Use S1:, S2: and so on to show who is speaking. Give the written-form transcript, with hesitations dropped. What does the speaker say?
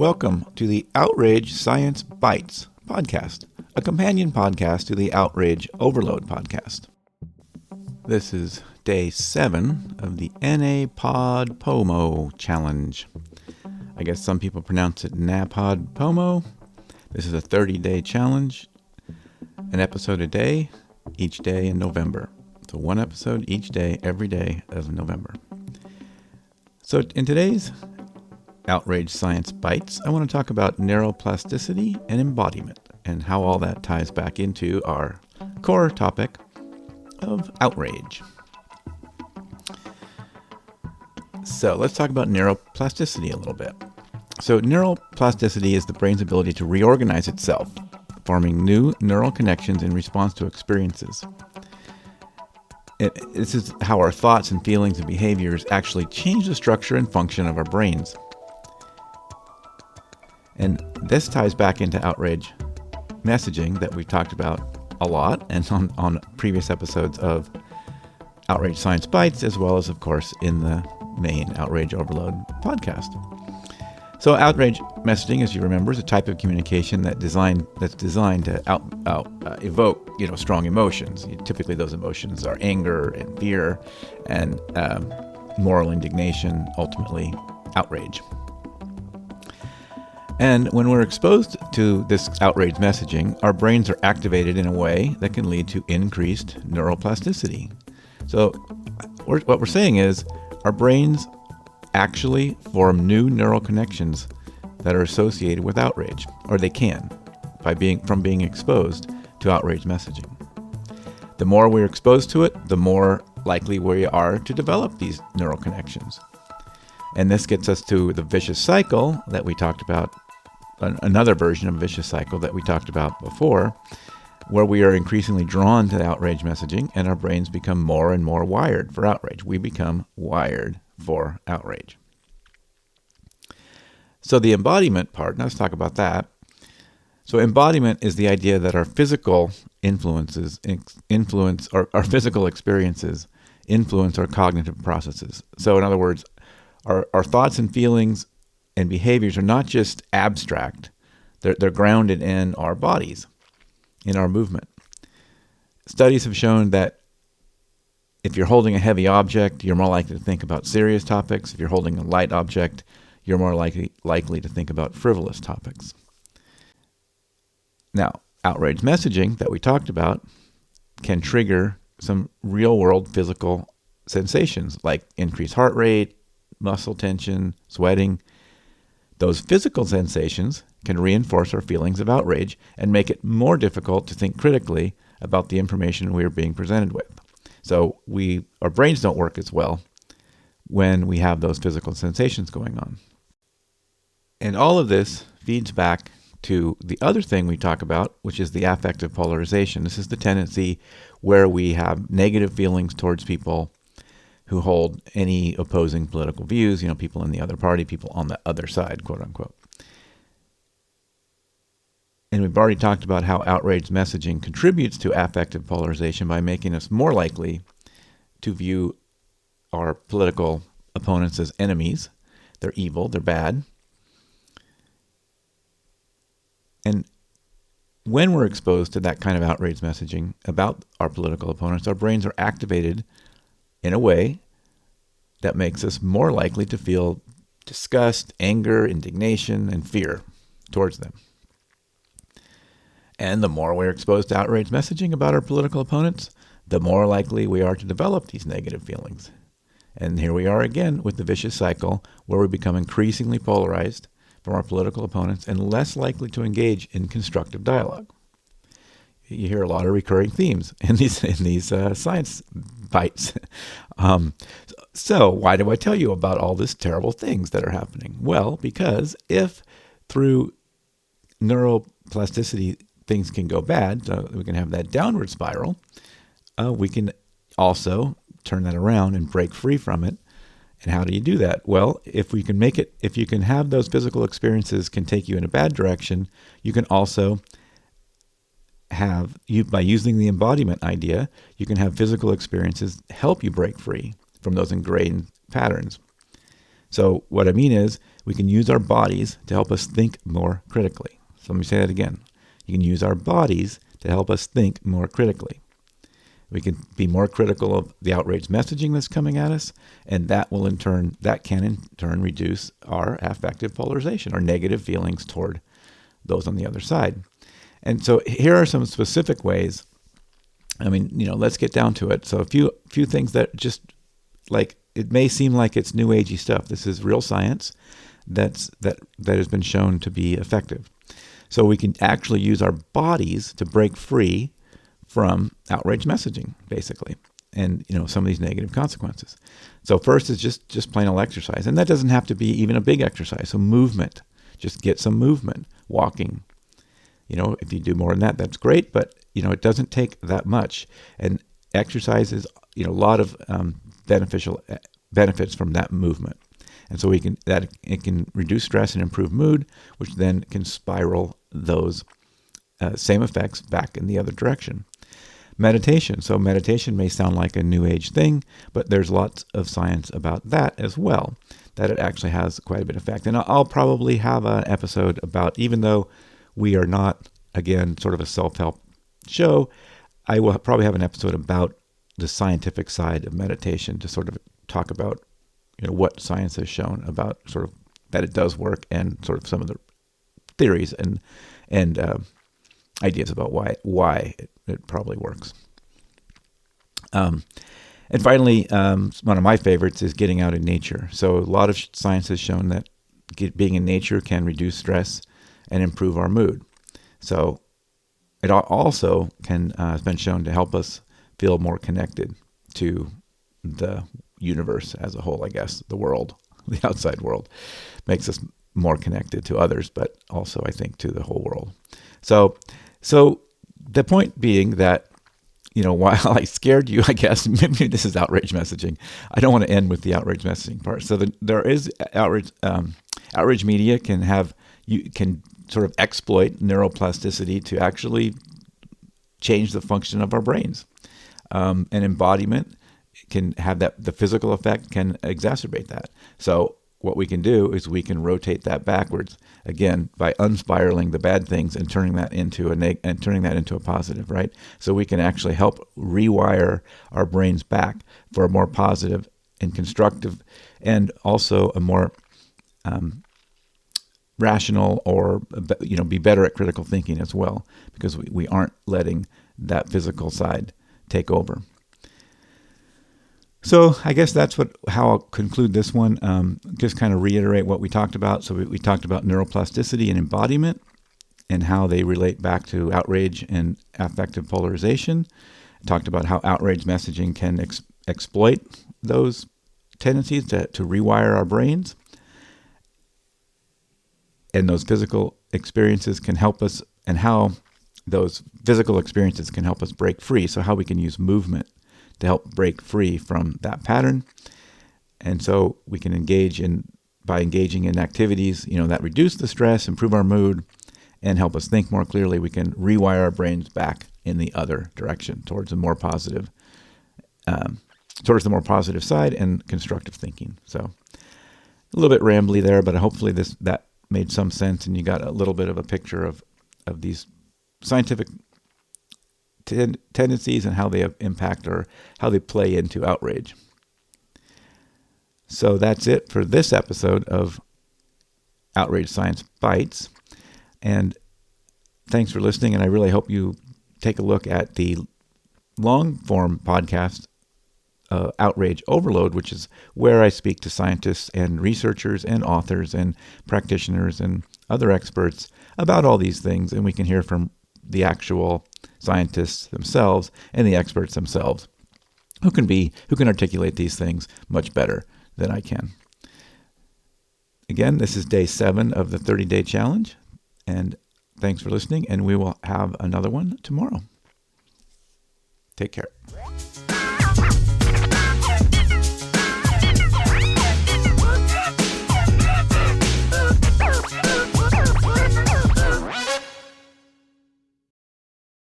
S1: Welcome to the Outrage Science Bites podcast, a companion podcast to the Outrage Overload podcast. This is day 7 of the NaPodPoMo challenge. I guess some people pronounce it NaPodPoMo. This is a 30-day challenge, an episode a day, each day in November. So one episode each day, every day of November. So in today's Outrage Science Bites, I want to talk about neuroplasticity and embodiment and how all that ties back into our core topic of outrage. So let's talk about neuroplasticity a little bit. So neuroplasticity is the brain's ability to reorganize itself, forming new neural connections in response to experiences. This is how our thoughts and feelings and behaviors actually change the structure and function of our brains. And this ties back into outrage messaging that we talked about a lot and on previous episodes of Outrage Science Bites, as well as, of course, in the main Outrage Overload podcast. So outrage messaging, as you remember, is a type of communication that's designed to evoke, strong emotions. Typically, those emotions are anger and fear and moral indignation, ultimately outrage. And when we're exposed to this outrage messaging, our brains are activated in a way that can lead to increased neuroplasticity. So what we're saying is our brains actually form new neural connections that are associated with outrage, or they can, from being exposed to outrage messaging. The more we're exposed to it, the more likely we are to develop these neural connections. And this gets us to the vicious cycle that we talked about, another version of a vicious cycle that we talked about before, where we are increasingly drawn to outrage messaging and our brains become more and more wired for outrage. We become wired for outrage. So the embodiment part, now let's talk about that. So embodiment is the idea that our physical our physical experiences influence our cognitive processes. So in other words, our thoughts and feelings and behaviors are not just abstract. They're grounded in our bodies, in our movement. Studies have shown that if you're holding a heavy object, you're more likely to think about serious topics. If you're holding a light object, you're more likely to think about frivolous topics. Now, outrage messaging that we talked about can trigger some real-world physical sensations like increased heart rate, muscle tension, sweating. Those physical sensations can reinforce our feelings of outrage and make it more difficult to think critically about the information we are being presented with. So our brains don't work as well when we have those physical sensations going on. And all of this feeds back to the other thing we talk about, which is the affective polarization. This is the tendency where we have negative feelings towards people who hold any opposing political views, people in the other party, people on the other side, quote unquote. And we've already talked about how outrage messaging contributes to affective polarization by making us more likely to view our political opponents as enemies. They're evil, they're bad. And when we're exposed to that kind of outrage messaging about our political opponents, our brains are activated in a way that makes us more likely to feel disgust, anger, indignation, and fear towards them. And the more we're exposed to outrage messaging about our political opponents, the more likely we are to develop these negative feelings. And here we are again with the vicious cycle where we become increasingly polarized from our political opponents and less likely to engage in constructive dialogue. You hear a lot of recurring themes in these science bites. So why do I tell you about all these terrible things that are happening? Well, because if through neuroplasticity things can go bad, so we can have that downward spiral, we can also turn that around and break free from it. And how do you do that? Well, if you can have those physical experiences can take you in a bad direction, you can also by using the embodiment idea, you can have physical experiences help you break free from those ingrained patterns. So what I mean is we can use our bodies to help us think more critically. So let me say that again. You can use our bodies to help us think more critically. We can be more critical of the outrage messaging that's coming at us, and that can in turn reduce our affective polarization, our negative feelings toward those on the other side. And so here are some specific ways. I mean, let's get down to it. So a few things that just like, it may seem like it's new agey stuff. This is real science that has been shown to be effective. So we can actually use our bodies to break free from outrage messaging, basically, and some of these negative consequences. So first is just plain old exercise, and that doesn't have to be even a big exercise. So movement, just get some movement, walking. If you do more than that, that's great, but it doesn't take that much. And exercise is a lot of benefits from that movement, and so it can reduce stress and improve mood, which then can spiral those same effects back in the other direction. Meditation. So meditation may sound like a new age thing, but there's lots of science about that as well, that it actually has quite a bit of effect. And I'll probably have an episode about, even though we are not, again, sort of a self-help show, I will probably have an episode about the scientific side of meditation to sort of talk about, what science has shown about sort of that it does work, and sort of some of the theories and ideas about why it probably works. And finally, one of my favorites is getting out in nature. So a lot of science has shown that being in nature can reduce stress and improve our mood. So it also has been shown to help us feel more connected to the universe as a whole, I guess, the world, the outside world. Makes us more connected to others, but also, I think, to the whole world. So the point being that, while I scared you, I guess, maybe this is outrage messaging. I don't want to end with the outrage messaging part. So there is outrage media can sort of exploit neuroplasticity to actually change the function of our brains. And embodiment can have the physical effect can exacerbate that. So what we can do is we can rotate that backwards, again, by unspiraling the bad things and turning that into a positive, right? So we can actually help rewire our brains back for a more positive and constructive, and also a more rational, or be better at critical thinking as well, because we aren't letting that physical side take over. So I guess that's how I'll conclude this one. Just kind of reiterate what we talked about. So we talked about neuroplasticity and embodiment, and how they relate back to outrage and affective polarization. Talked about how outrage messaging can exploit those tendencies to rewire our brains. And those physical experiences can help us, and how those physical experiences can help us break free. So how we can use movement to help break free from that pattern. And so we can by engaging in activities, that reduce the stress, improve our mood, and help us think more clearly. We can rewire our brains back in the other direction, towards the more positive side and constructive thinking. So a little bit rambly there, but hopefully that made some sense, and you got a little bit of a picture of these scientific tendencies and how they impact, or how they play into outrage. So that's it for this episode of Outrage Science Bites. And thanks for listening, and I really hope you take a look at the long-form podcast, Outrage Overload, which is where I speak to scientists and researchers and authors and practitioners and other experts about all these things, and we can hear from the actual scientists themselves and the experts themselves, who can articulate these things much better than I can. Again, this is day 7 of the 30-day challenge, and thanks for listening, and we will have another one tomorrow. Take care.